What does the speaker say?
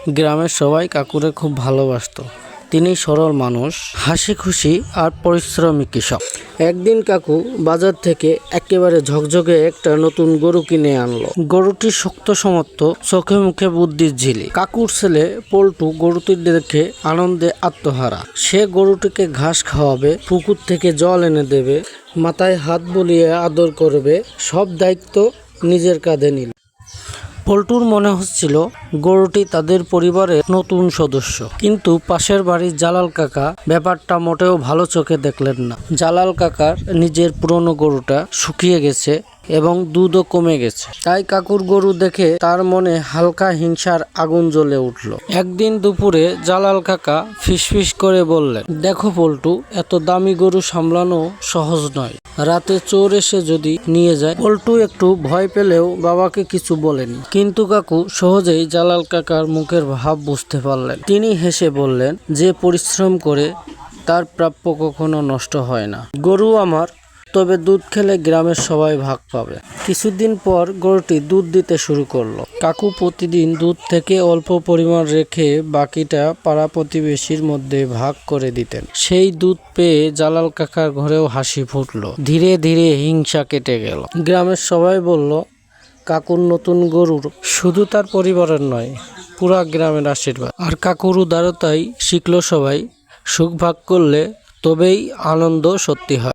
গ্রামের সবাই কাকুরে খুব ভালোবাসতো। তিনি সরল মানুষ, হাসি খুশি আর পরিশ্রমী কৃষক। একদিন কাকু বাজার থেকে একেবারে ঝকঝকে একটা নতুন গরু কিনে আনলো। গরুটি শক্ত সমর্থ, চোখে মুখে বুদ্ধির ঝিলি। কাকুর ছেলে পল্টু গরুটি দেখে আনন্দে আত্মহারা। সে গরুটিকে ঘাস খাওয়াবে, পুকুর থেকে জল এনে দেবে, মাথায় হাত বুলিয়ে আদর করবে, সব দায়িত্ব নিজের কাঁধে নিল। পল্টুর মনে হচ্ছিল গরুটি তাদের পরিবারের নতুন সদস্য। কিন্তু পাশের বাড়ির জালাল কাকা ব্যাপারটা মোটেও ভালো চোখে দেখলেন না। জালাল কাকার নিজের পুরনো গরুটা শুকিয়ে গেছে এবং দুধও কমে গেছে। তাই কাকুর গরু দেখে তার মনে হালকা হিংসার আগুন জ্বলে উঠল। একদিন দুপুরে জালাল কাকা ফিসফিস করে বললেন, দেখো পল্টু, এত দামি গরু সামলানো সহজ নয়। রাতে চোর এসে যদি নিয়ে যায়। পল্টু একটু ভয় পেলেও বাবাকে কিছু বলেনি। কিন্তু কাকু সহজেই জালাল কাকার মুখের ভাব বুঝতে পারলেন। তিনি হেসে বললেন, যে পরিশ্রম করে তার প্রাপ্য কখনো নষ্ট হয় না। গরু আমার, তবে দুধ খেলে গ্রামের সবাই ভাগ পাবে। কিছুদিন পর গরুটি দুধ দিতে শুরু করলো। কাকু প্রতিদিন দুধ থেকে অল্প পরিমাণ রেখে বাকিটা পাড়া প্রতিবেশীর মধ্যে ভাগ করে দিতেন। সেই দুধ পেয়ে জালাল কাকার ঘরেও হাসি ফুটলো। ধীরে ধীরে হিংসা কেটে গেল। গ্রামের সবাই বলল, কাকুর নতুন গরুর শুধু তার পরিবারের নয়, পুরা গ্রামের আশীর্বাদ। আর কাকুর উদারতাই শিখলো সবাই, সুখ ভাগ করলে তবেই আনন্দ সত্যি হয়।